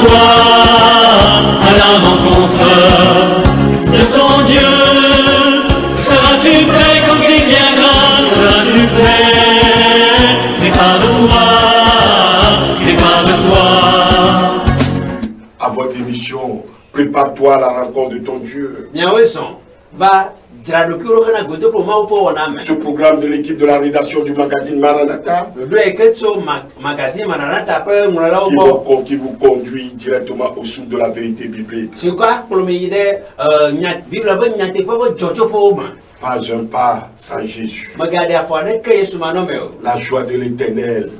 toi à la rencontre de ton Dieu. Seras-tu prêt quand il viendra? Seras-tu prêt? Prépare-toi. À votre émission, prépare-toi à la rencontre de ton Dieu. Ce programme de l'équipe de la rédaction du magazine Maranatha qui vous conduit directement au sous de la vérité biblique. Pas un pas sans Jésus. La joie de l'Éternel.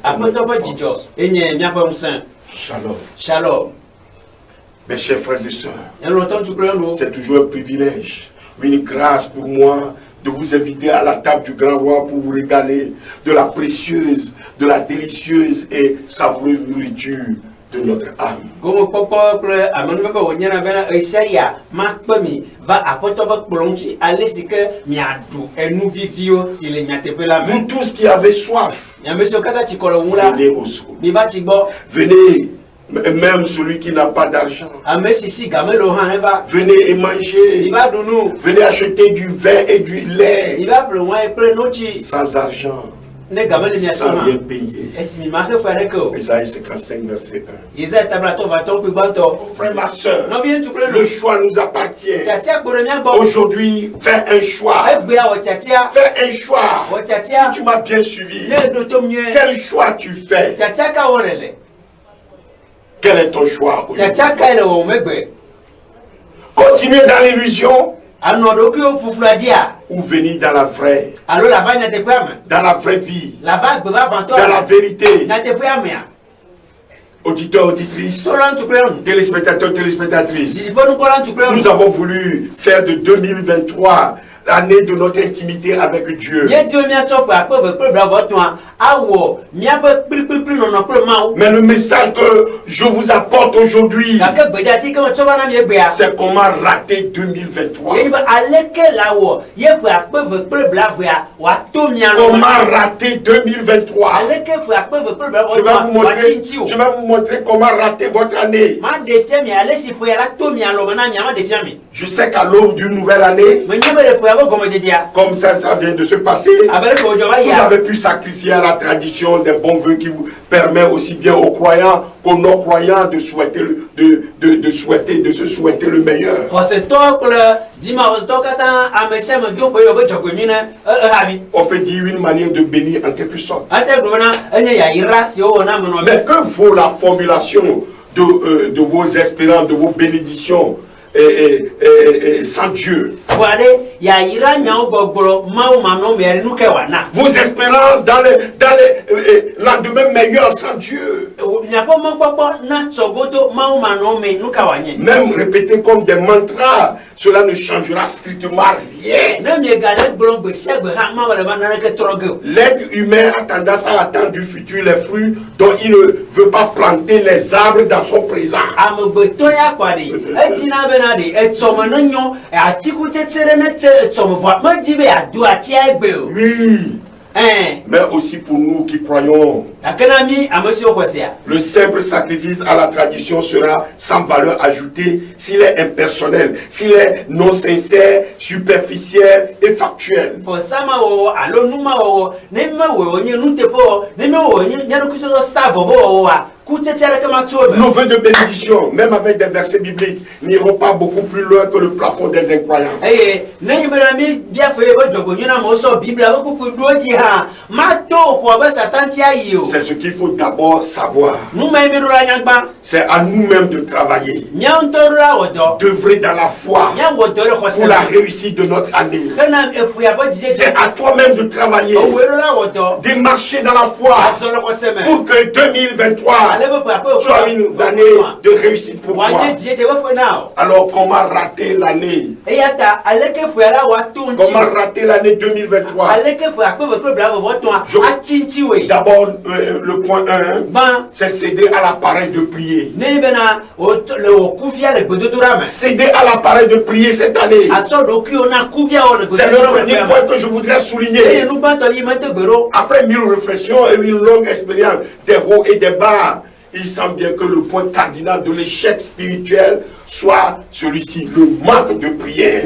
Shalom. Shalom. Mes chers frères et sœurs, c'est toujours un privilège, une grâce pour moi de vous inviter à la table du grand roi pour vous régaler de la précieuse, de la délicieuse et savoureuse nourriture de notre âme. Vous tous qui avez soif, venez au secours. Venez. Même celui qui n'a pas d'argent, venez et mangez. Venez acheter du vin et du lait sans argent, sans rien payer. Isaïe 55 verset 1. Frère, ma soeur, le choix nous appartient. Aujourd'hui, fais un choix. Fais un choix. Si tu m'as bien suivi, quel choix tu fais? Quel est ton choix aujourd'hui? Continuer dans l'illusion ou venir dans la vraie, dans la vraie vie, dans la vérité. Auditeurs, auditrices, téléspectateurs, téléspectatrices, nous avons voulu faire de 2023 l'année de notre intimité avec Dieu. Mais le message que je vous apporte aujourd'hui, c'est comment rater 2023. Comment rater 2023. Je vais vous montrer comment rater votre année. Je sais qu'à l'aube d'une nouvelle année, comme ça vient de se passer, vous avez pu sacrifier à la tradition des bons vœux qui vous permet aussi bien aux croyants qu'aux non-croyants de souhaiter de se souhaiter le meilleur. On peut dire une manière de bénir en quelque sorte. Mais que vaut la formulation de vos espérances, de vos bénédictions sans Dieu? Vos espérances dans les lendemains meilleurs sans Dieu. Même répéter comme des mantras, cela ne changera strictement rien. L'être humain a tendance à attendre du futur les fruits dont il ne veut pas planter les arbres dans son présent. Oui. Mais aussi pour nous qui croyons, le simple sacrifice à la tradition sera sans valeur ajoutée s'il est impersonnel, s'il est non sincère, superficiel et factuel. Nos vœux de bénédiction, même avec des versets bibliques, n'iront pas beaucoup plus loin que le plafond des incroyants. C'est ce qu'il faut d'abord savoir. C'est à nous-mêmes de travailler, d'œuvrer dans la foi pour la réussite de notre année. C'est à toi-même de travailler, de marcher dans la foi pour que 2023 soit une année de réussite pour toi. Alors comment rater l'année? Comment rater l'année 2023? D'abord, le point 1, c'est céder à l'appareil de prier. Céder à l'appareil de prier cette année. C'est le premier point que je voudrais souligner. Après 1000 réflexions et une longue expérience des hauts et des bas, il semble bien que le point cardinal de l'échec spirituel soit celui-ci, le manque de prière.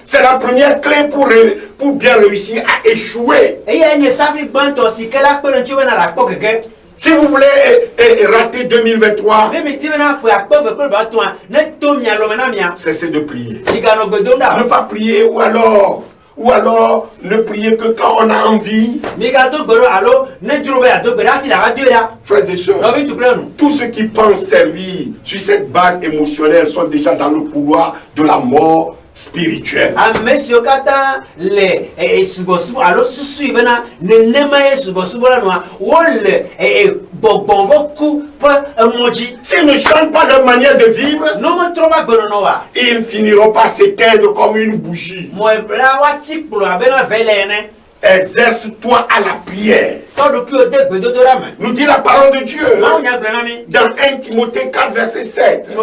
C'est la première clé pour bien réussir à échouer. Si vous voulez rater 2023, cessez de prier. Ne pas prier ou alors ne prier que quand on a envie. Frères et sœurs, tous ceux qui pensent servir sur cette base émotionnelle sont déjà dans le couloir de la mort spirituelle. S'ils ne changent pas leur manière de vivre, ils finiront par s'éteindre comme une bougie. Exerce-toi à la prière. Nous dit la parole de Dieu dans 1 Timothée 4 verset 7.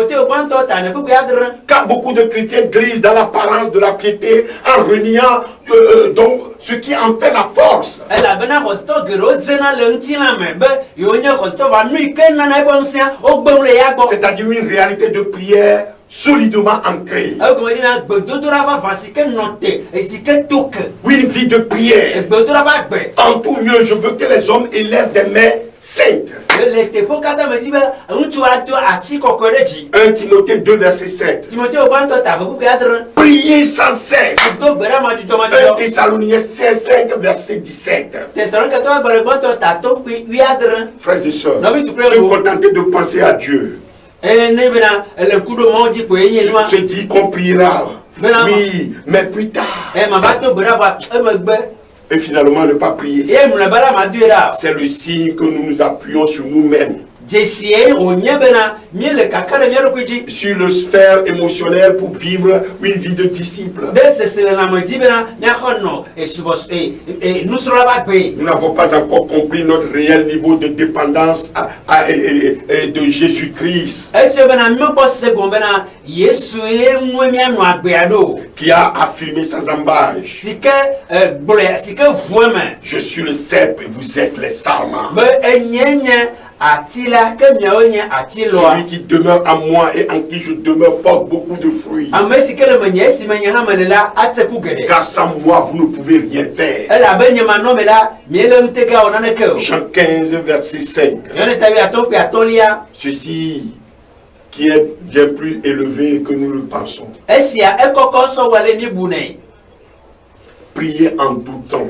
Car beaucoup de chrétiens glissent dans l'apparence de la piété en reniant donc ce qui en fait la force. C'est-à-dire une réalité de prière solidement ancrée. Oui, une vie de prière. En tout lieu, je veux que les hommes élèvent des mains saintes. 1 Timothée 2 verset 7. Priez sans cesse. 1 Thessaloniciens 5 verset 17. Frères et sœurs, se contenter de penser à Dieu. Se dit qu'on priera. Oui, mais plus tard. Et finalement ne pas prier. C'est le signe que nous nous appuyons sur nous-mêmes. Sur le sphère émotionnelle pour vivre une vie de disciple. Nous n'avons pas encore compris notre réel niveau de dépendance de Jésus-Christ, qui a affirmé sans embâche: je suis le cep et vous êtes les sarments. Celui qui demeure en moi et en qui je demeure porte beaucoup de fruits. Car sans moi, vous ne pouvez rien faire. Jean 15, verset 5. Ceci qui est bien plus élevé que nous le pensons. Priez en tout temps.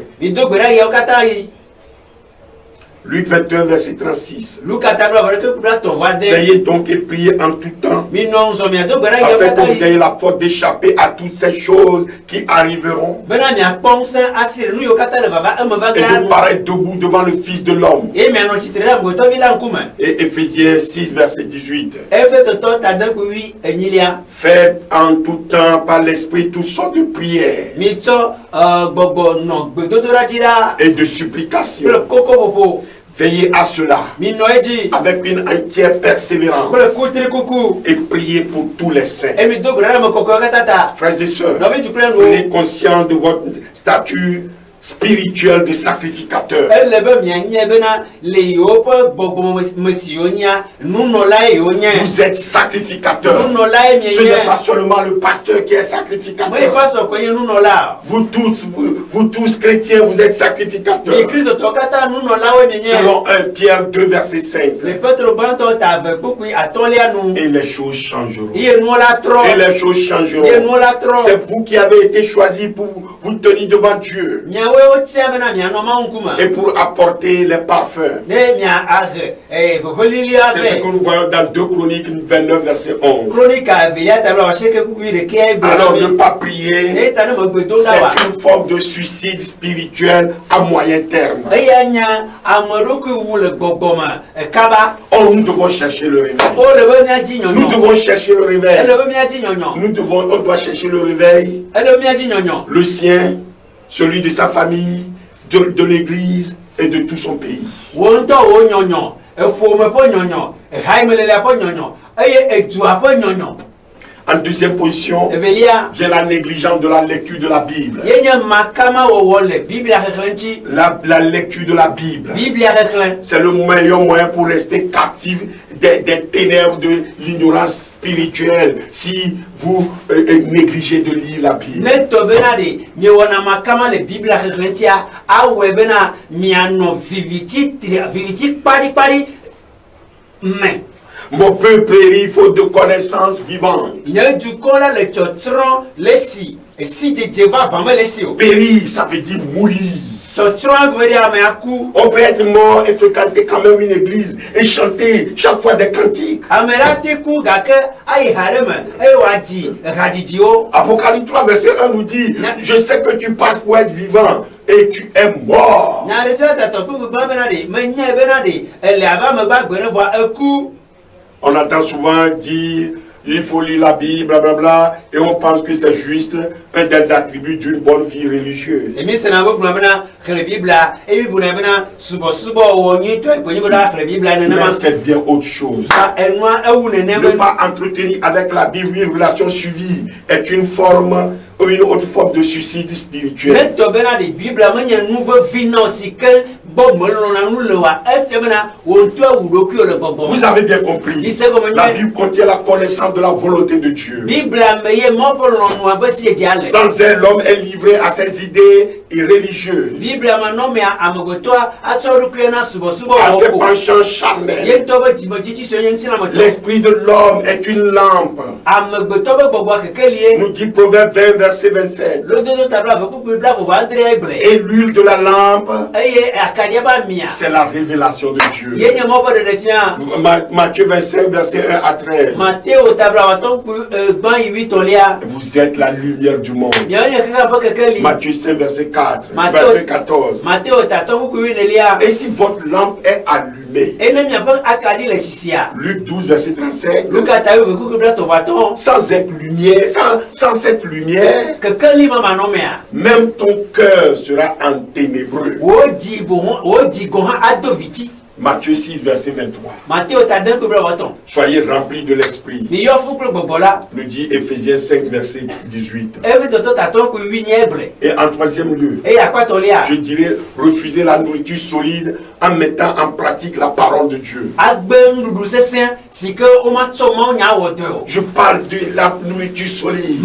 Luc 21, verset 36. Veillez donc et priez en tout temps, afin que vous ayez la force d'échapper à toutes ces choses qui arriveront, et de paraître debout devant le Fils de l'homme. Et Éphésiens 6, verset 18. Faites en tout temps par l'Esprit toutes sortes de prières et de supplications. Veillez à cela avec une entière persévérance et priez pour tous les saints. Frères et sœurs, soyez conscients de votre statut spirituel de sacrificateur. Vous êtes sacrificateur. Ce n'est pas seulement le pasteur qui est sacrificateur. Vous tous chrétiens, vous êtes sacrificateurs. Selon 1 Pierre 2 verset 5. Et les choses changeront. Et les choses changeront. C'est vous qui avez été choisis pour vous tenir devant Dieu et pour apporter les parfums. C'est ce que nous voyons dans 2 Chroniques 29 verset 11. Alors ne pas prier, c'est une forme de suicide spirituel à moyen terme. Oh, nous devons chercher le réveil. Nous devons chercher le réveil. On doit chercher le réveil. Le sien, celui de sa famille, de l'église et de tout son pays. En deuxième position, vient la négligence de la lecture de la Bible. La lecture de la Bible, c'est le meilleur moyen pour rester captif des ténèbres de l'ignorance spirituelle si vous négligez de lire la Bible. Mon peuple périt faute de connaissances vivantes. Périr, ça veut dire mourir. On peut être mort et fréquenter quand même une église et chanter chaque fois des cantiques. Apocalypse 3, verset 1 nous dit, je sais que tu passes pour être vivant et tu es mort. On entend souvent dire, il faut lire la Bible, blablabla, et on pense que c'est juste un des attributs d'une bonne vie religieuse. Mais c'est bien autre chose. Ne pas entretenir avec la Bible une relation suivie est une forme ou une autre forme de suicide spirituel. Vous avez bien compris. La Bible contient la connaissance de la volonté de Dieu. Sans elle, l'homme est livré à ses idées irréligieuses, à ses penchants charnels. L'esprit de l'homme est une lampe, nous dit Proverbe 20, verset 27. Et l'huile de la lampe, c'est la révélation de Dieu. Matthieu 25, verset 1 à 13. Vous êtes la lumière du monde. Matthieu 5, verset 4, verset 14. Et si votre lampe est allumée, Luc 12, verset 35, sans cette lumière, sans cette lumière, même ton cœur sera enténébreux. Matthieu 6, verset 23. Soyez remplis de l'esprit, nous dit Éphésiens 5, verset 18. Et en troisième lieu, je dirais refuser la nourriture solide en mettant en pratique la parole de Dieu. Je parle de la nourriture solide.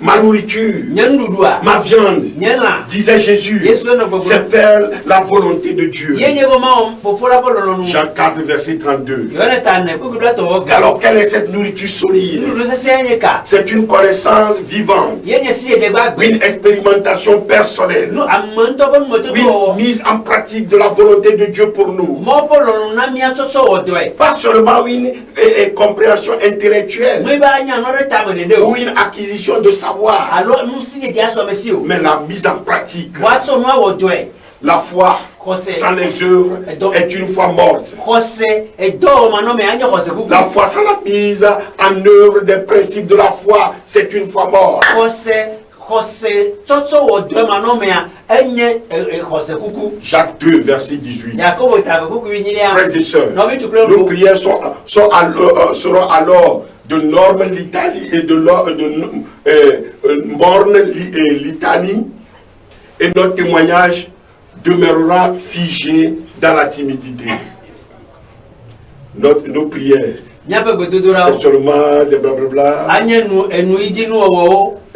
Ma nourriture, ma viande, disait Jésus, c'est faire la volonté de Dieu. Jean 4, verset 32. Alors, quelle est cette nourriture solide? C'est une connaissance vivante, une expérimentation personnelle, une mise en pratique de la volonté de Dieu pour nous. Pas seulement une compréhension intellectuelle ou une acquisition de savoir, mais la mise en pratique. La foi sans les œuvres est une foi morte. La foi sans la mise en œuvre des principes de la foi, c'est une foi morte. Jacques 2, verset 18. Frères et sœurs, nos prières seront alors de normes litanie et de morne litanie, et notre témoignage demeurera figé dans la timidité. Nos prières, c'est seulement des blablabla.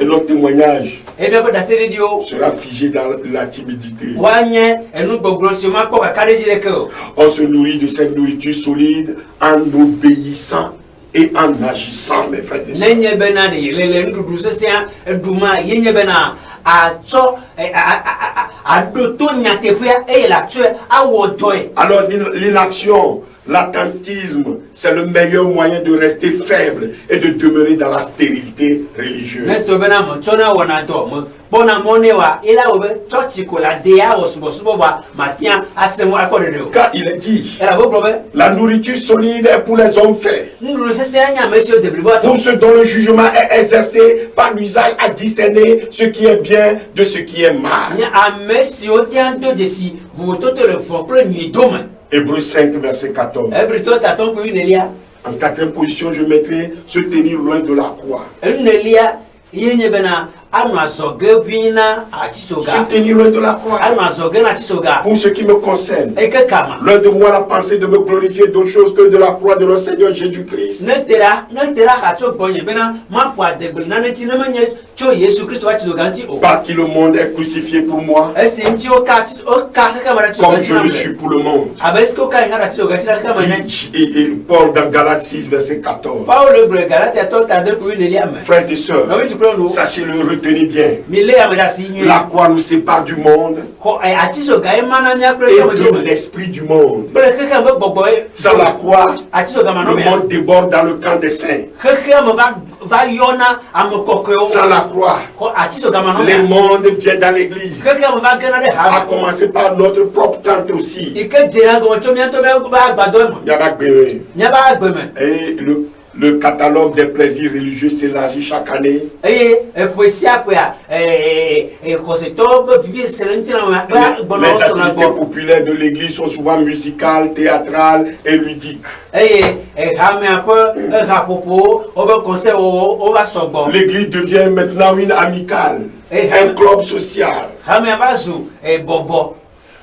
Et notre témoignage sera figé dans la timidité. On se nourrit de cette nourriture solide en obéissant et en agissant, mes frères et sœurs. Alors l'inaction, l'attentisme, c'est le meilleur moyen de rester faible et de demeurer dans la stérilité religieuse. Car il est dit, la nourriture solide est pour les hommes faits, pour ceux dont le jugement est exercé par l'usage à discerner ce qui est bien de ce qui est mal. Hébreux 5, verset 14. En quatrième position, je mettrai se tenir loin de la croix. Se tenir loin de la croix. Pour ce qui me concerne, loin de moi la pensée de me glorifier d'autre chose que de la croix de notre Seigneur Jésus-Christ. Par qui le monde est crucifié pour moi, comme je le suis pour le monde. Et Paul dans Galates 6, verset 14. Frères et sœurs, sachez-le, retenez bien. La croix nous sépare du monde et de l'esprit du monde. Sans la croix, le monde déborde dans le camp des saints. Sans la croix, le monde vient dans l'église, à commencer par notre propre tante aussi. Et le catalogue des plaisirs religieux s'élargit chaque année. Les activités populaires de l'église sont souvent musicales, théâtrales et ludiques. L'église devient maintenant une amicale, un club social.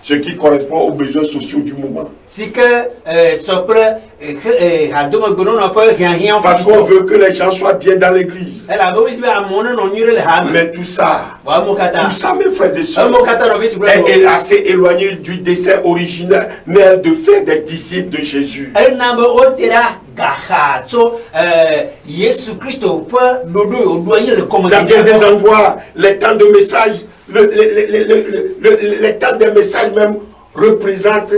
Ce qui correspond aux besoins sociaux du moment. Parce qu'on veut que les gens soient bien dans l'église. Mais tout ça, mes frères et sœurs, est assez éloigné du dessein originel de faire des disciples de Jésus. Dans bien des endroits, les temps de message, les temps des messages même représentent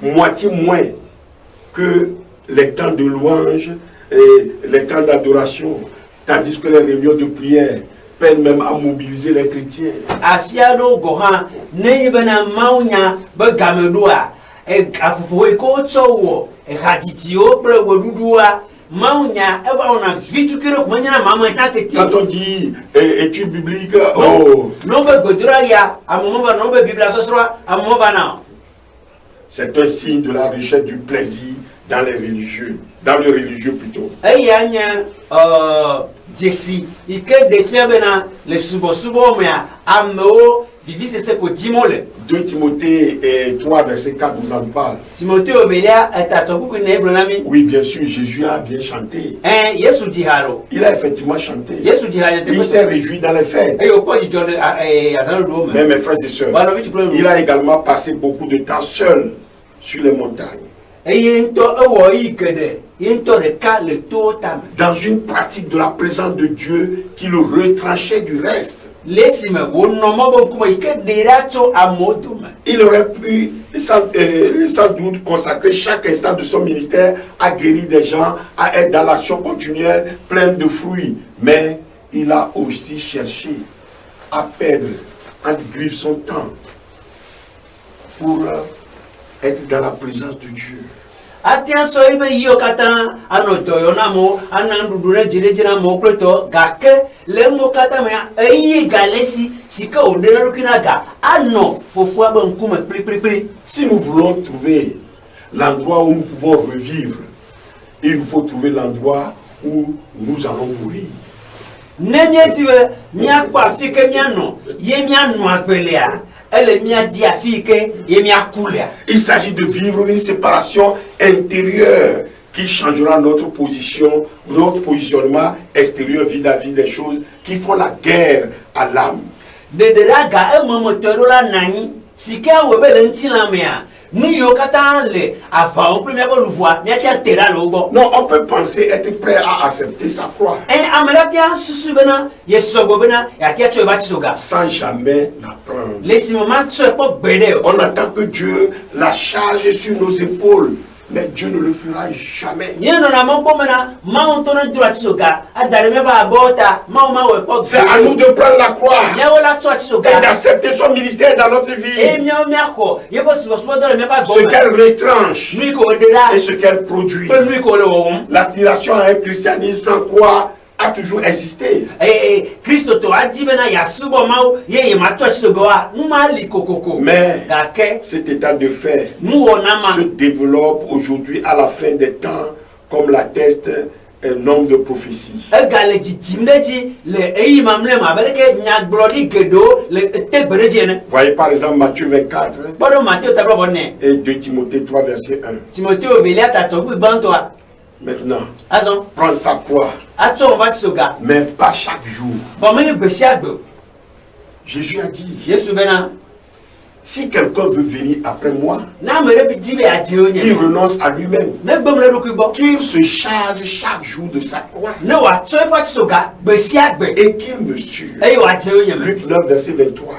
moitié moins que les temps de louange et les temps d'adoration, tandis que les réunions de prière peinent même à mobiliser les chrétiens. Quand on dit étude biblique, c'est un signe de la recherche du plaisir dans les religieux, dans le religieux plutôt. 2 Timothée 3, verset 4 nous en parle. Oui, bien sûr, Jésus a bien chanté. Il a effectivement chanté. Il s'est réjoui dans les fêtes. Mais mes frères et sœurs, il a également passé beaucoup de temps seul sur les montagnes. Dans une pratique de la présence de Dieu qui le retranchait du reste. Il aurait pu sans doute consacrer chaque instant de son ministère à guérir des gens, à être dans l'action continuelle pleine de fruits. Mais il a aussi cherché à perdre entre griffes son temps pour être dans la présence de Dieu. Si nous voulons trouver l'endroit où nous pouvons revivre, il nous faut trouver l'endroit où nous allons mourir. Il s'agit de vivre une séparation intérieure qui changera notre position, notre positionnement extérieur vis-à-vis des choses qui font la guerre à l'âme. Non, on peut penser être prêt à accepter sa croix sans jamais la prendre. On attend que Dieu la charge sur nos épaules, mais Dieu ne le fera jamais. C'est à nous de prendre la croix et d'accepter son ministère dans notre vie. Ce qu'elle retranche et ce qu'elle produit. L'aspiration à un christianisme sans croix a toujours existé. Mais cet état de fait se développe aujourd'hui à la fin des temps, comme l'atteste un nombre de prophéties. Voyez par exemple Matthieu 24 et 2 Timothée 3 verset 1. Maintenant, prends sa croix, mais pas chaque jour. Jésus a dit, si quelqu'un veut venir après moi, qu'il renonce à lui-même, qu'il se charge chaque jour de sa croix et qu'il me suive. Luc 9 verset 23.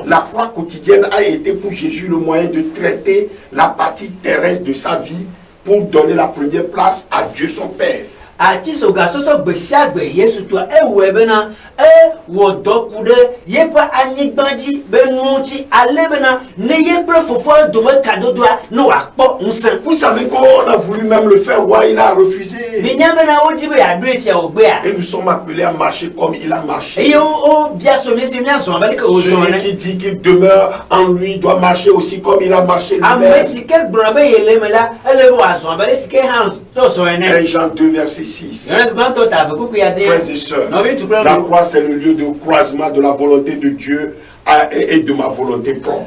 La croix quotidienne a été pour Jésus le moyen de traiter la partie terrestre de sa vie pour donner la première place à Dieu son Père. Vous savez qu'on a voulu même le faire, ouais, il a refusé. Et nous sommes appelés à marcher comme il a marché. Celui qui dit qu'il demeure en lui doit marcher aussi comme il a marché lui-même. 1 Jean 2 verset 6. Frères et sœurs, la croix c'est le lieu de croisement de la volonté de Dieu et de ma volonté propre.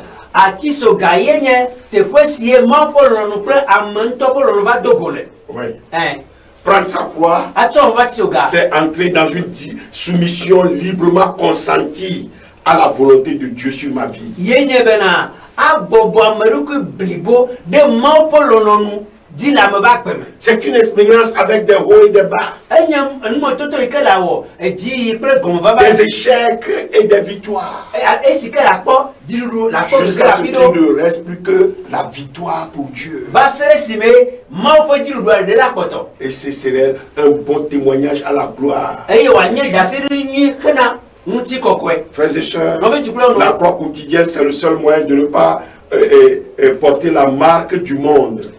Oui. Prendre sa croix, c'est entrer dans une soumission librement consentie à la volonté de Dieu sur ma vie. C'est une expérience avec des hauts et des bas, des échecs et des victoires. Jusqu'à ce qu'il ne reste plus que la victoire pour Dieu. Et ce serait un bon témoignage à la gloire. Frères et sœurs, la croix quotidienne, c'est le seul moyen de ne pas porter la marque du monde.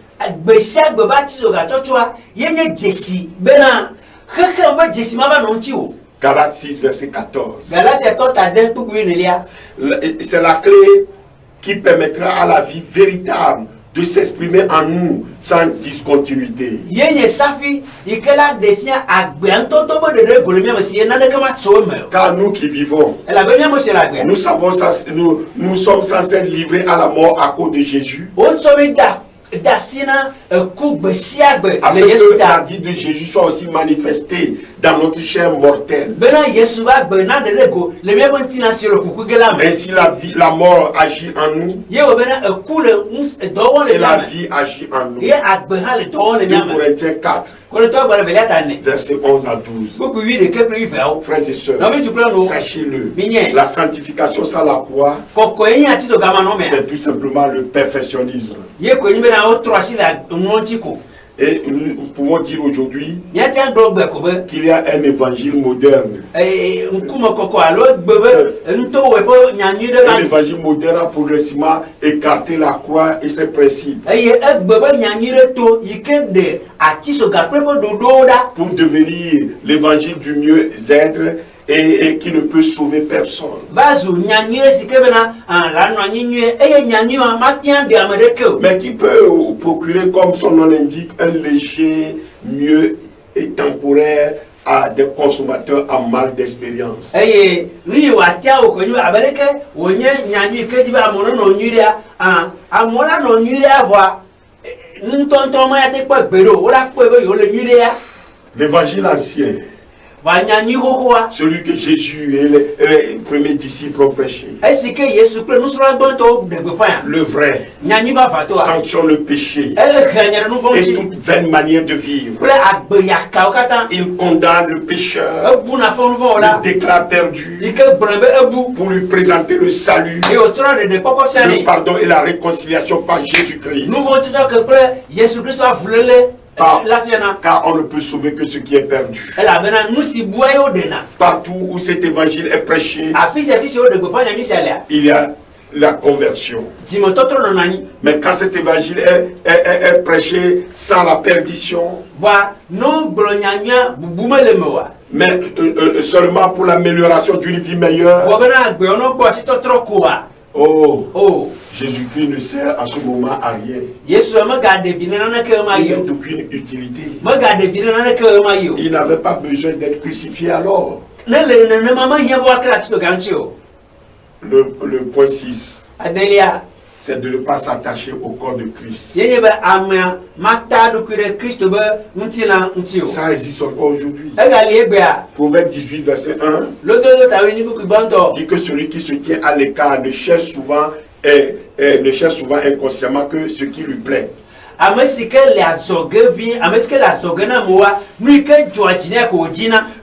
Galates 6 verset 14. C'est la clé qui permettra à la vie véritable de s'exprimer en nous sans discontinuité. Car nous qui vivons, nous savons ça, nous sommes censés être livrés à la mort à cause de Jésus. Afin que la vie de Jésus soit aussi manifestée dans notre chair mortelle. Ainsi la mort agit en nous et la vie agit en nous. 2 Corinthiens 4 verset 11 à 12. Frères et sœurs, sachez-le, la sanctification sans la croix, c'est tout simplement le perfectionnisme. Et nous pouvons dire aujourd'hui qu'il y a un évangile moderne. Un évangile moderne a progressivement écarté la croix et ses principes pour devenir l'évangile du mieux-être et qui ne peut sauver personne. Mais qui peut procurer, comme son nom l'indique, un léger mieux et temporaire à des consommateurs en mal d'expérience. L'évangile ancien, celui que Jésus et les premiers disciples ont prêché, le vrai, sanctionne le péché et toute vaine manière de vivre. Il condamne le pécheur, le déclare perdu pour lui présenter le salut, le pardon et la réconciliation par Jésus-Christ. Car on ne peut sauver que ce qui est perdu. Partout où cet évangile est prêché, il y a la conversion. Mais quand cet évangile est prêché sans la perdition, mais seulement pour l'amélioration d'une vie meilleure, oh, Jésus-Christ ne sert en ce moment à rien. Il n'a d'aucune utilité. Il n'avait pas besoin d'être crucifié alors. Le point 6, c'est de ne pas s'attacher au corps de Christ. Ça existe encore aujourd'hui. Proverbe 18, verset 1 dit que celui qui se tient à l'écart ne cherche souvent inconsciemment que ce qui lui plaît.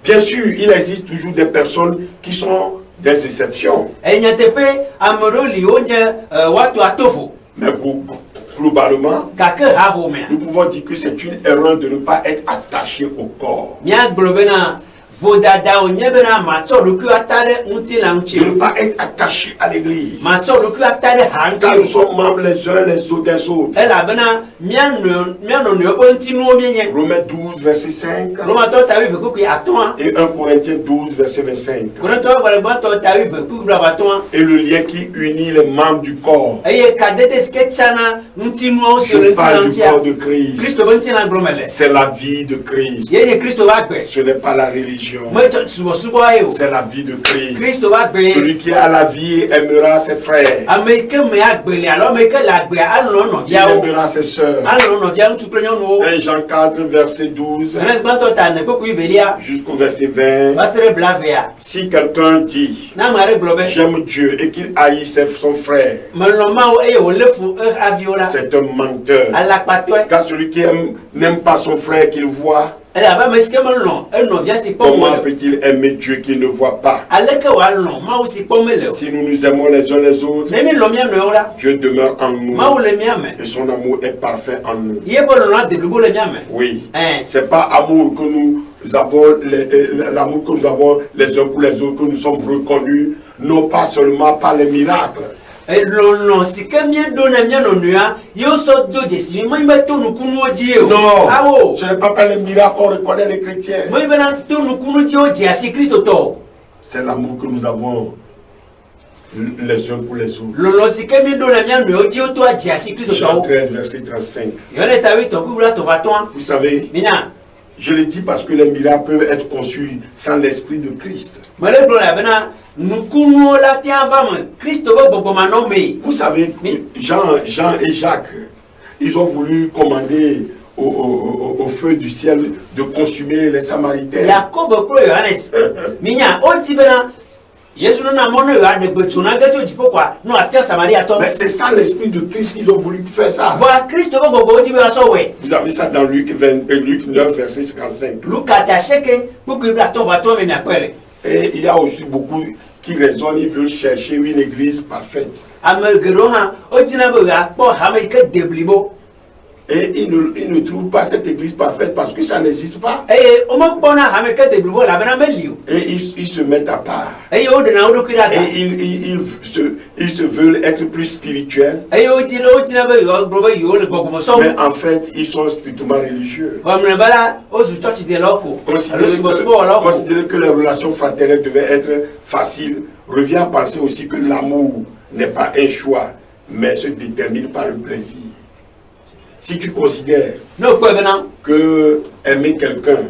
Bien sûr, il existe toujours des personnes qui sont des exceptions. Mais globalement, nous pouvons dire que c'est une erreur de ne pas être attaché au corps. De ne pas être attaché à l'église. Quand nous sommes membres les uns les autres des autres. Romains 12, verset 5. Et 1 Corinthiens 12, verset 25. Et le lien qui unit les membres du corps. Je parle du corps de Christ. C'est la vie de Christ. Ce n'est pas la religion. C'est la vie de Christ. Celui qui a la vie aimera ses frères. Il aimera ses sœurs. 1 Jean 4, verset 12 jusqu'au verset 20. Si quelqu'un dit j'aime Dieu et qu'il haïsse son frère, c'est un menteur. Car celui qui n'aime pas son frère qu'il voit, comment peut-il aimer Dieu qu'il ne voit pas? Si nous nous aimons les uns les autres, Dieu demeure en nous et son amour est parfait en nous. Oui, c'est pas amour que nous avons, l'amour que nous avons les uns pour les autres, que nous sommes reconnus, non pas seulement par les miracles. Non, ce n'est pas par les miracles qu'on reconnaît les chrétiens. C'est l'amour que nous avons les uns pour les autres. Jean 13, verset 35. Vous savez, je le dis parce que les miracles peuvent être conçus sans l'esprit de Christ. Vous savez, Jean et Jacques, ils ont voulu commander au feu du ciel de consumer les Samaritains. Mais c'est ça l'esprit de Christ qu'ils ont voulu faire ça. Vous avez ça dans Luc 9, verset 55. Et il y a aussi beaucoup qui raisonnent, ils veulent chercher une église parfaite. Et ils ne trouvent pas cette église parfaite parce que ça n'existe pas. Et ils se mettent à part. Et ils se veulent être plus spirituels. Mais en fait, ils sont strictement religieux. Considérer que les relations fraternelles devaient être faciles revient à penser aussi que l'amour n'est pas un choix, mais se détermine par le plaisir. Si tu considères que aimer quelqu'un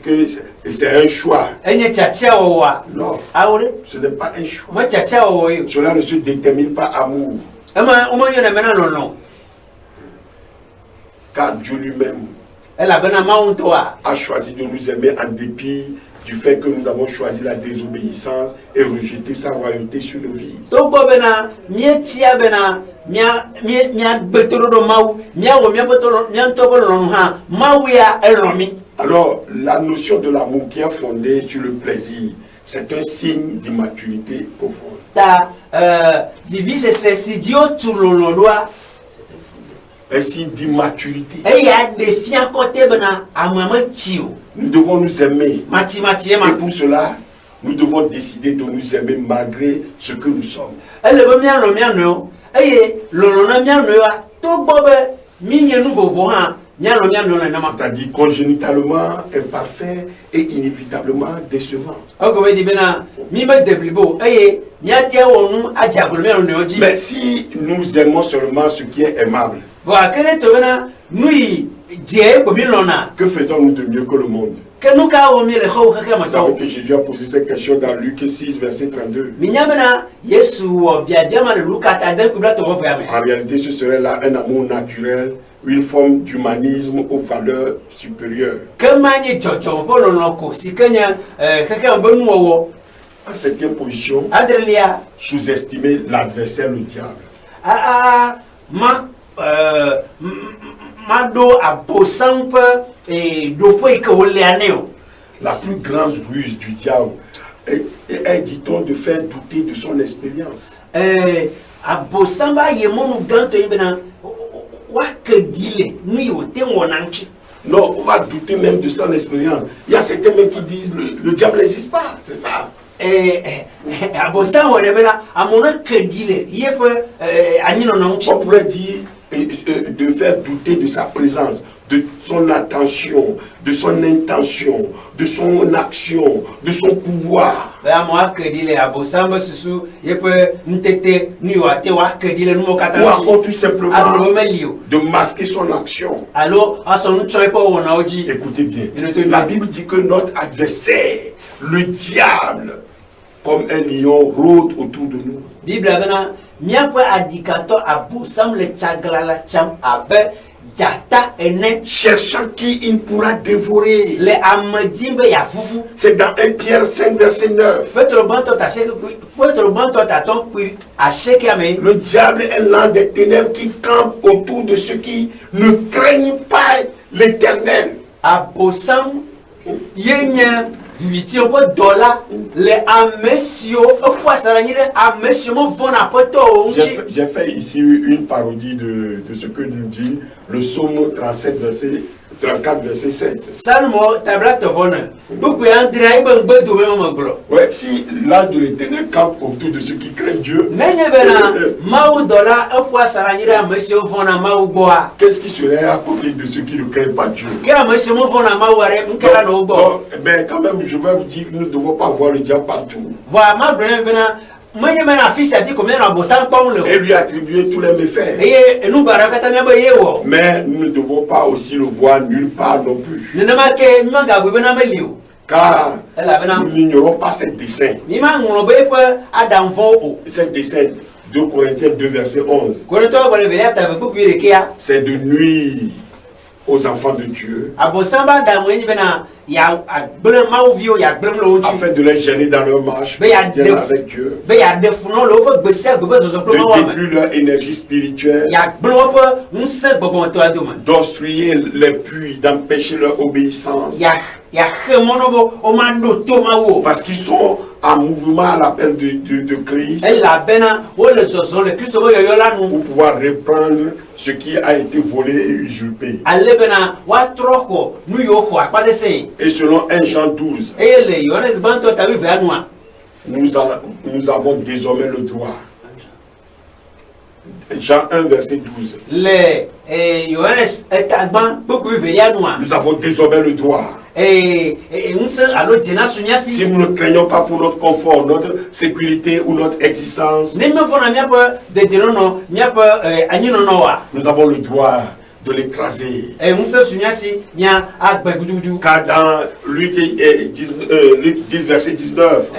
que c'est un choix, non, ce n'est pas un choix. Cela ne se détermine pas amour. Car Dieu lui-même a choisi de nous aimer en dépit du fait que nous avons choisi la désobéissance et rejeté sa royauté sur nos vies. Alors, la notion de l'amour qui est fondée sur le plaisir, c'est un signe d'immaturité profonde. Un signe d'immaturité. Nous devons nous aimer. Et pour cela, nous devons décider de nous aimer malgré ce que nous sommes. C'est-à-dire congénitalement imparfait et inévitablement décevant. Mais si nous aimons seulement ce qui est aimable, que faisons-nous de mieux que le monde? Vous savez que Jésus a posé cette question dans Luc 6, verset 32. En réalité, ce serait là un amour naturel, une forme d'humanisme aux valeurs supérieures. En septième position, sous-estimer l'adversaire, le diable. La plus grande ruse du diable est, dit-on, de faire douter de son expérience. Non, on va douter même de son expérience. Il y a certains mecs qui disent le diable n'existe pas, c'est ça. On pourrait dire de faire douter de sa présence, de son attention, de son intention, de son action, de son pouvoir. Ou à encore tout simplement de masquer son action. Écoutez bien, la Bible dit que notre adversaire, le diable, comme un lion, rôde autour de nous. Cherchant qui il pourra dévorer. C'est dans 1 Pierre 5, verset 9. Le diable est l'un des ténèbres qui campe autour de ceux qui ne craignent pas l'Éternel. J'ai fait ici une parodie de ce que nous dit le psaume 37, verset 34, verset 7. Ouais, si l'âge de l'Éternel campe autour de ceux qui craignent Dieu, qu'est-ce qui serait à côté de ceux qui ne craignent pas Dieu? Mais quand même, je vais vous dire, nous ne devons pas voir le diable partout. Et lui attribuer tous les méfaits. Mais nous ne devons pas aussi le voir nulle part non plus. Car nous n'ignorons pas ses desseins. Ses desseins, 2 Corinthiens 2, verset 11. C'est de nuire aux enfants de Dieu, afin de les gêner dans leur marche avec Dieu, de détruire leur énergie spirituelle, d'obstruer les puits, d'empêcher leur obéissance, parce qu'ils sont en mouvement à l'appel de Christ, pour pouvoir reprendre ce qui a été volé et usurpé. Et selon 1 Jean 12, nous avons désormais le droit. Jean 1, verset 12. Nous avons désormais le droit. Si nous ne craignons pas pour notre confort, notre sécurité ou notre existence, nous avons le droit de l'écraser. Car dans Luc 10, verset 19,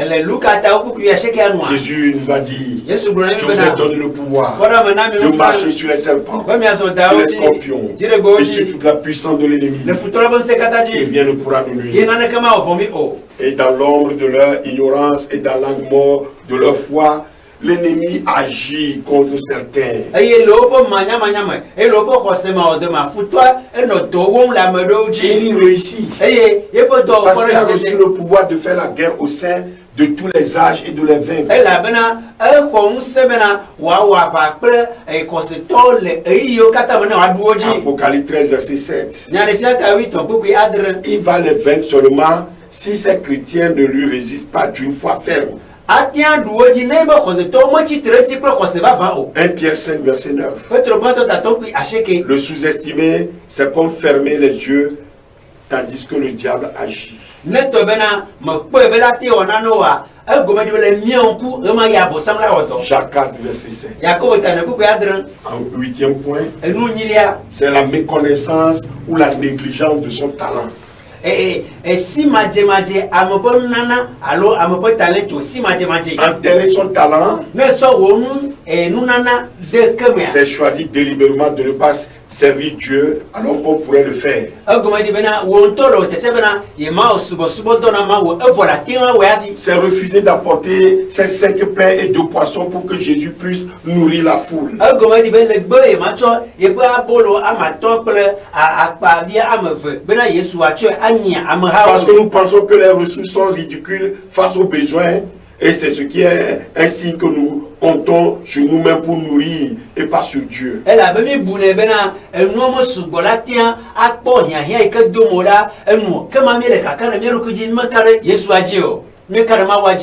Jésus nous a dit: je vous ai donné le pouvoir de marcher sur les serpents, sur les scorpions et sur toute la puissance de l'ennemi, et rien ne pourra nous nuire. Et dans l'ombre de leur ignorance et dans l'angle mort de leur foi, l'ennemi agit contre certains. Et il réussit. Parce qu'il a reçu le pouvoir de faire la guerre au sein de tous les âges et de les vaincre. Apocalypse 13, verset 7. Il va les vaincre seulement si ces chrétiens ne lui résistent pas d'une foi ferme. 1 Pierre 5, verset 9. Le Le sous-estimer, c'est comme fermer les yeux tandis que le diable agit. Jacques 4, verset 7. En 8e point, c'est la méconnaissance ou la négligence de son talent. Enterrer son talent, c'est choisir délibérément de ne pas servir Dieu alors qu'on pourrait le faire. C'est refuser d'apporter ces 5 pains et 2 poissons pour que Jésus puisse nourrir la foule. Parce que nous pensons que les ressources sont ridicules face aux besoins. Et c'est ce qui est un signe que nous comptons sur nous-mêmes pour nourrir et pas sur Dieu.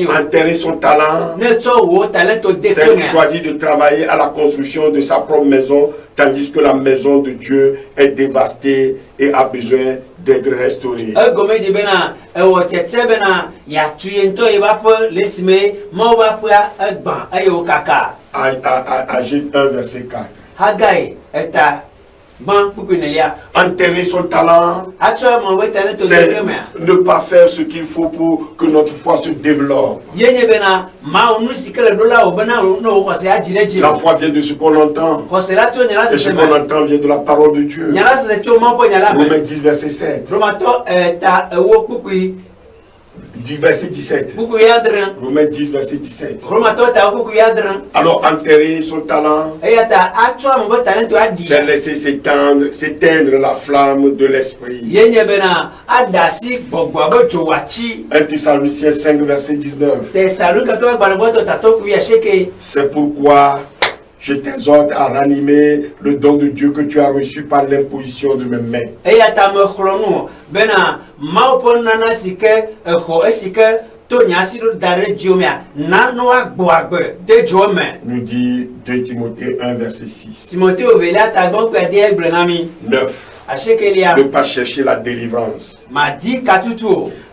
Enterrer son talent, c'est choisir de travailler à la construction de sa propre maison, tandis que la maison de Dieu est dévastée et a besoin d'être restaurée. Agir 1, verset 4. Enterrer son talent, c'est ne pas faire ce qu'il faut pour que notre foi se développe. La foi vient de ce qu'on entend. Et ce qu'on entend vient de la parole de Dieu. Romains 10, verset 7. Verset 17. Romains 10, verset 17. Alors enterrer son talent, c'est laisser s'éteindre la flamme de l'esprit. 1 Thessaloniciens 5, verset 19. C'est pourquoi je t'exhorte à ranimer le don de Dieu que tu as reçu par l'imposition de mes mains. Nous dit 2 Timothée 1, verset 6. 9. Ne pas chercher la délivrance.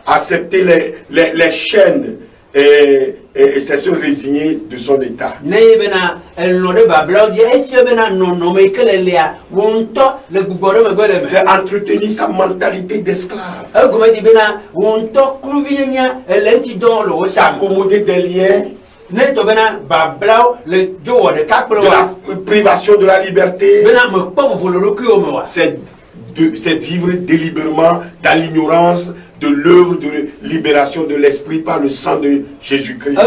Accepter les chaînes et c'est se résigner de son état. C'est entretenir sa mentalité d'esclave. S'accommoder des liens, de la privation de la liberté. C'est vivre délibérément dans l'ignorance de l'œuvre de libération de l'esprit par le sang de Jésus-Christ.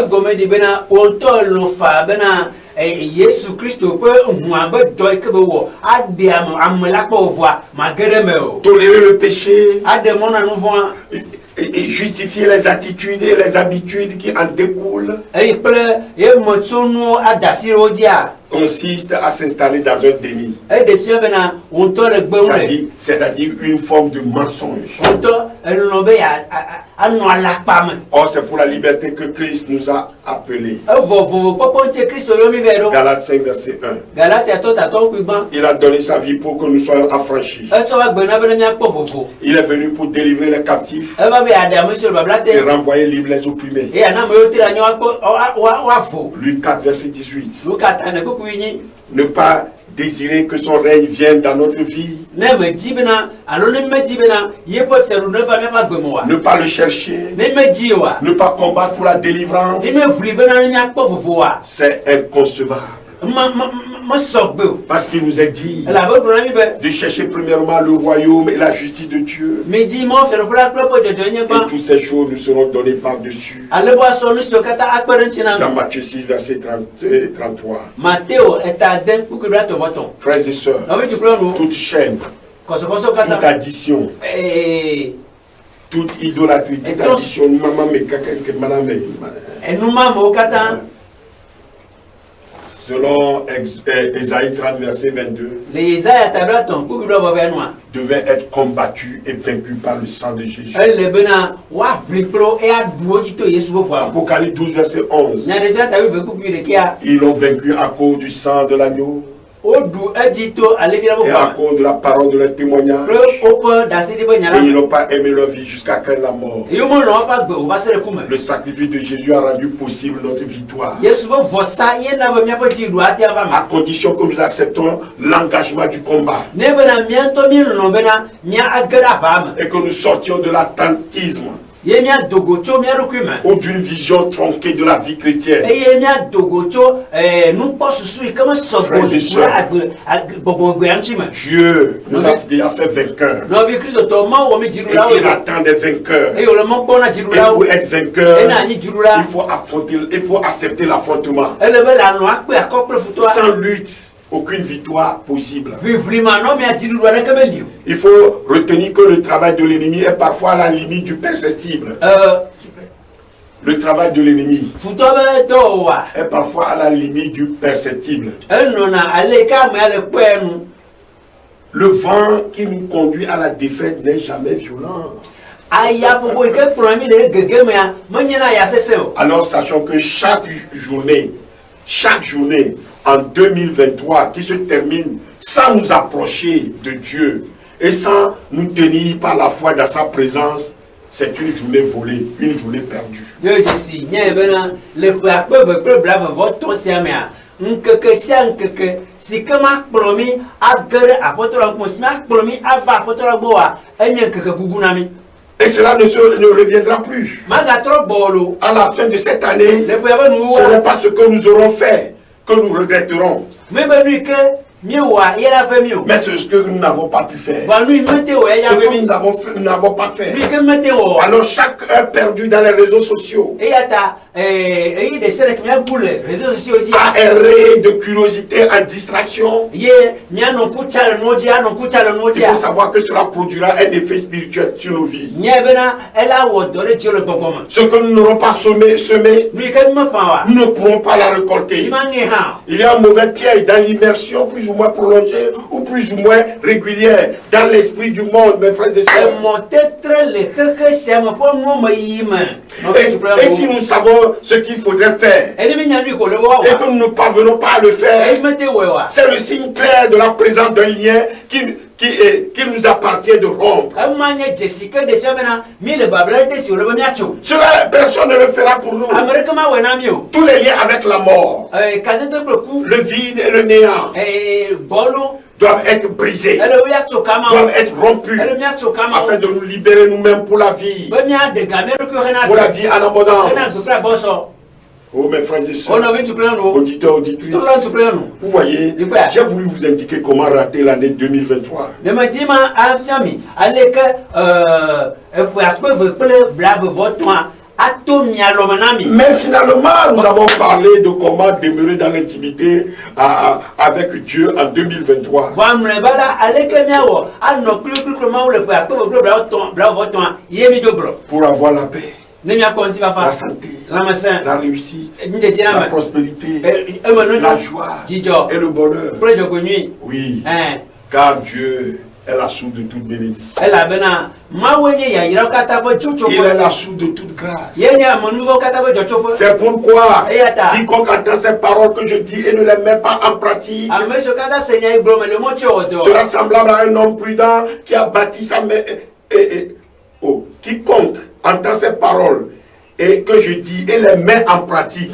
Tolérer le péché et justifier les attitudes et les habitudes qui en découlent consiste à s'installer dans un déni. C'est-à-dire une forme de mensonge. Or, c'est pour la liberté que Christ nous a appelés. Galates 5, verset 1. Il a donné sa vie pour que nous soyons affranchis. Il est venu pour délivrer les captifs et renvoyer libres les opprimés. Luc 4, verset 18. Ne pas désirer que son règne vienne dans notre vie. Ne pas le chercher. Ne pas combattre pour la délivrance. C'est inconcevable. Parce qu'il nous est dit de chercher premièrement le royaume et la justice de Dieu. Et toutes ces choses nous seront données par-dessus. Dans Matthieu 6, verset 33. Frères et sœurs, toute chaîne, toute addition, toute idolâtrie, toute addition, selon Ésaïe 30, verset 22, devait être combattu et vaincu par le sang de Jésus. Apocalypse 12, verset 11, ils l'ont vaincu à cause du sang de l'agneau et à cause de la parole de leur témoignage. Et ils n'ont pas aimé leur vie jusqu'à craindre la mort. Le sacrifice de Jésus a rendu possible notre victoire, à condition que nous acceptons l'engagement du combat et que nous sortions de l'attentisme ou d'une vision tronquée de la vie chrétienne. Dieu nous a déjà fait vainqueurs. Et il attend des vainqueurs. Et pour être vainqueur, il faut accepter l'affrontement. Sans lutte, aucune victoire possible. Il faut retenir que le travail de l'ennemi est parfois à la limite du perceptible. Le travail de l'ennemi est parfois à la limite du perceptible. Le vent qui nous conduit à la défaite n'est jamais violent. Alors sachons que chaque journée en 2023 qui se termine sans nous approcher de Dieu et sans nous tenir par la foi dans sa présence, c'est une journée volée, une journée perdue. Et cela ne reviendra plus. À la fin de cette année, ce n'est pas ce que nous aurons fait que nous regretterons. Mais c'est ce que nous n'avons pas pu faire. Ce que nous n'avons pas fait. Alors chaque heure perdue dans les réseaux sociaux a erré de curiosité en distraction. Il faut savoir que cela produira un effet spirituel sur nos vies. Ce que nous n'aurons pas semé, nous ne pourrons pas la récolter. Il y a un mauvais piège dans l'immersion plus ou moins prolongée ou plus ou moins régulière dans l'esprit du monde, mes frères et sœurs. Et si nous savons ce qu'il faudrait faire et que nous ne parvenons pas à le faire, c'est le signe clair de la présence d'un lien qui nous appartient de rompre. Cela, personne ne le fera pour nous. Tous les liens avec la mort, le vide et le néant doivent être brisés, doivent être rompus, afin de nous libérer nous-mêmes pour la vie en abondance. Oh mes frères et sœurs, auditeurs, auditrices, vous voyez, j'ai voulu vous indiquer comment rater l'année 2023. Mais finalement, nous avons parlé de comment demeurer dans l'intimité avec Dieu en 2023. Pour avoir la paix, la santé, la réussite, la prospérité, la joie et le bonheur. Oui, car Dieu est la source de toute bénédiction. Il est la source de toute grâce. C'est pourquoi quiconque entend ces paroles que je dis et ne les met pas en pratique sera semblable à un homme prudent qui a bâti sa maison. Quiconque entend ces paroles et que je dis et les met en pratique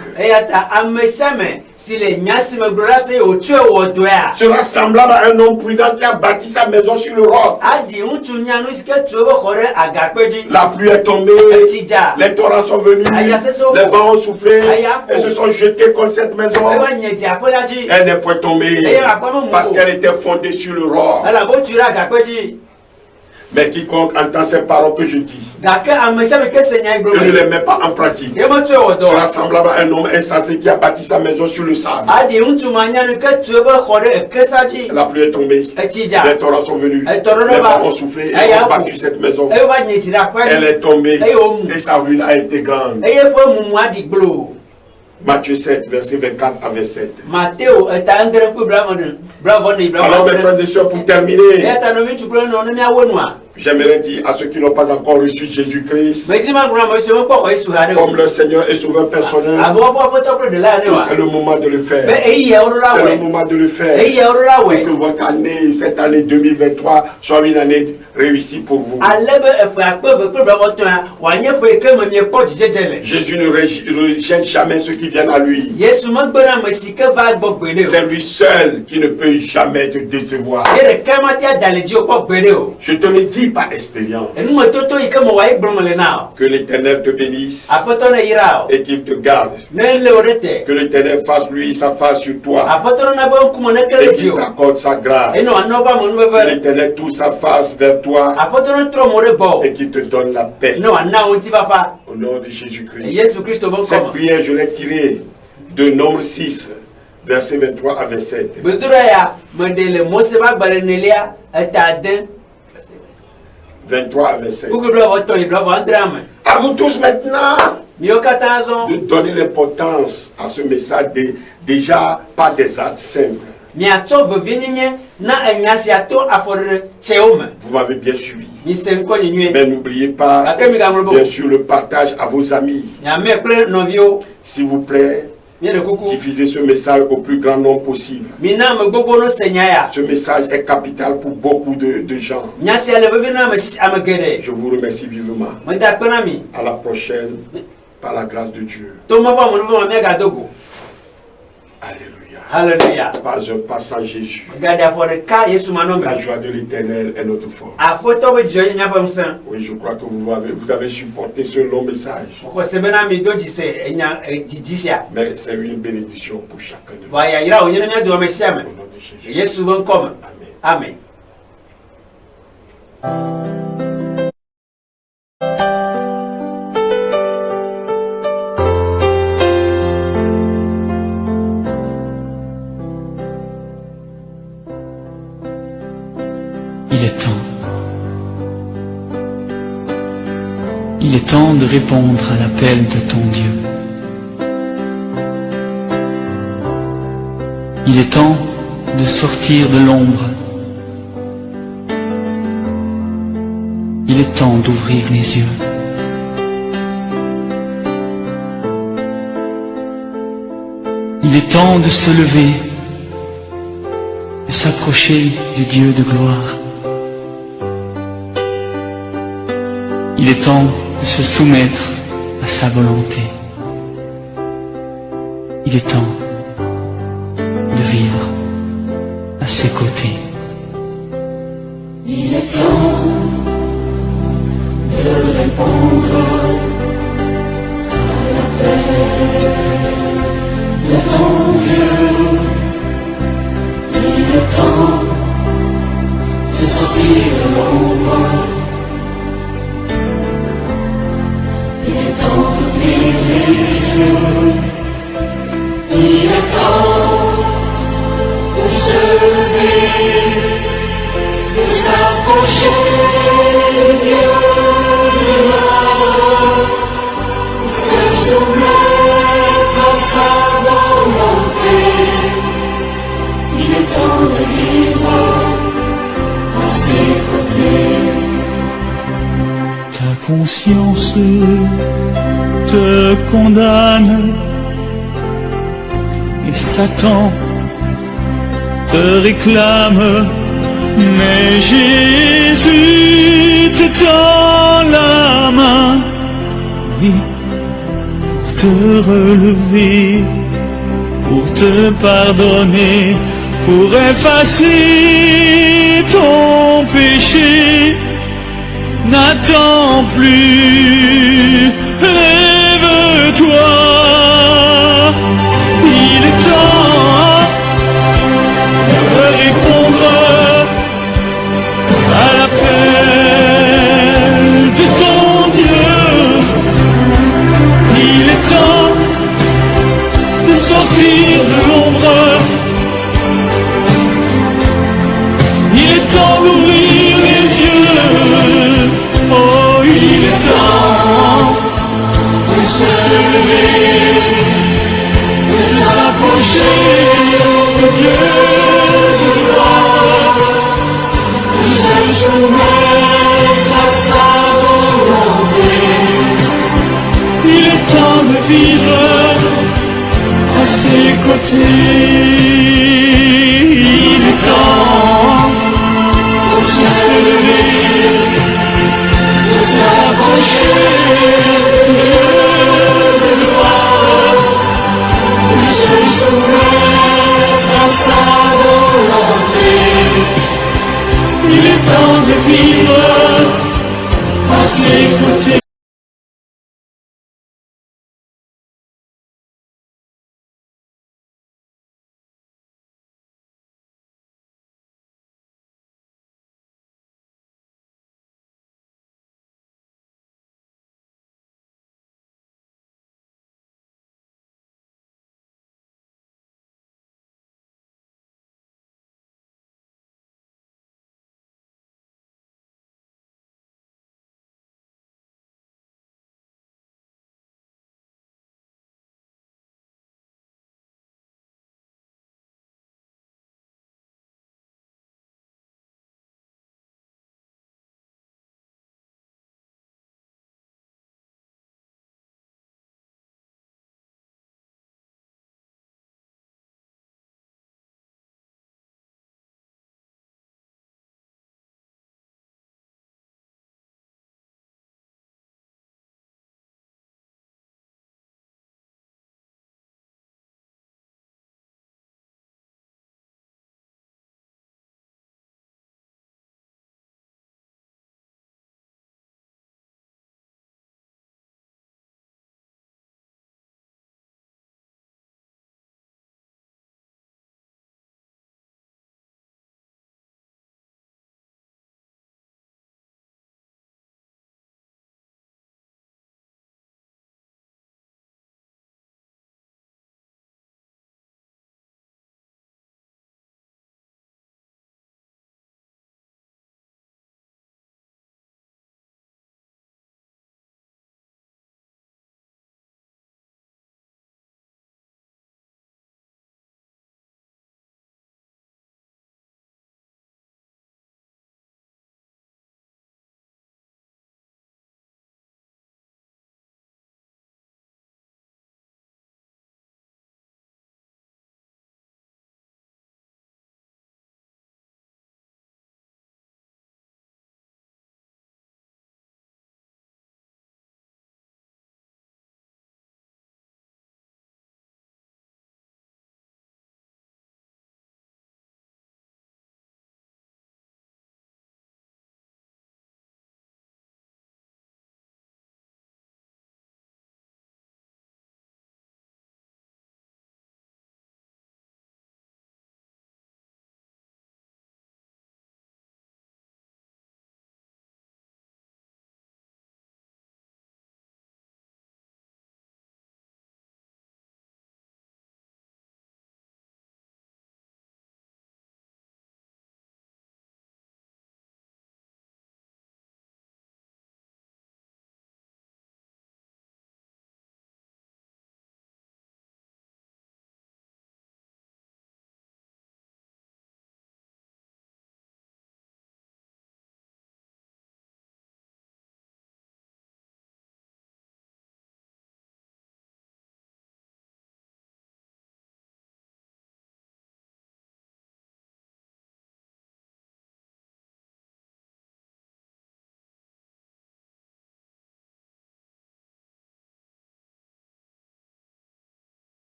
sera semblable à un homme prudent qui a bâti sa maison sur le roc. La pluie est tombée, les torrents sont venus, les vents ont soufflé et se sont jetés contre cette maison. Elle n'est point tombée parce qu'elle était fondée sur le roc. Mais quiconque entend ces paroles que je dis et ne les met pas en pratique sera semblable à un homme insensé qui a bâti sa maison sur le sable. La pluie est tombée, les torrents sont venus, les vents ont soufflé et ont battu cette maison. Elle est tombée et sa ruine a été grande. Matthieu 7, verset 24 à 27. Matteo Alors mes frères et sœurs, pour terminer, j'aimerais dire à ceux qui n'ont pas encore reçu Jésus-Christ comme leur Seigneur et Sauveur personnel, c'est le moment de le faire. C'est le moment de le faire. Pour que votre année, cette année 2023, soit une année réussie pour vous. Jésus ne rejette jamais ceux qui viennent à lui. C'est lui seul qui ne peut jamais te décevoir. Je te le dis par expérience. Que l'Éternel te bénisse et qu'il te garde. Que l'Éternel fasse lui sa face sur toi et qu'il t'accorde sa grâce. Que l'Éternel tourne sa face vers toi et qu'il te donne la paix. Au nom de Jésus-Christ. Cette prière, je l'ai tirée de Nombre 6, versets 23 à 27. 23 à 27. À vous tous maintenant de donner l'importance à ce message déjà pas des actes simples. Vous m'avez bien suivi. Mais n'oubliez pas, bien sûr, le partage à vos amis. S'il vous plaît, diffusez ce message au plus grand nombre possible. Ce message est capital pour beaucoup de gens. Je vous remercie vivement. À la prochaine, par la grâce de Dieu. Alléluia. Pas un pas sans Jésus. La joie de l'Éternel est notre force. Oui, je crois que vous avez supporté ce long message. Mais c'est une bénédiction pour chacun de vous. Au nom de Jésus. Amen. Il est temps de répondre à l'appel de ton Dieu. Il est temps de sortir de l'ombre. Il est temps d'ouvrir les yeux. Il est temps de se lever, de s'approcher du Dieu de gloire. Il est temps de se soumettre à sa volonté. Il est temps de vivre à ses côtés. Il est temps de répondre à l'appel de ton Dieu. Il est temps de sortir de l'ombre. Il est temps de se lever, de s'approcher du Dieu de gloire, de se soumettre à sa volonté. Il est temps de vivre à ses côtés. Ta conscience te condamne et Satan te réclame, mais Jésus te tend la main, oui, pour te relever, pour te pardonner, pour effacer ton péché. N'attends plus, lève-toi, il est temps de répondre à l'appel de ton Dieu. Il est temps de sortir de l'ombre. Il est temps d'ouvrir les yeux. Oh, il est temps de se lever, sortir.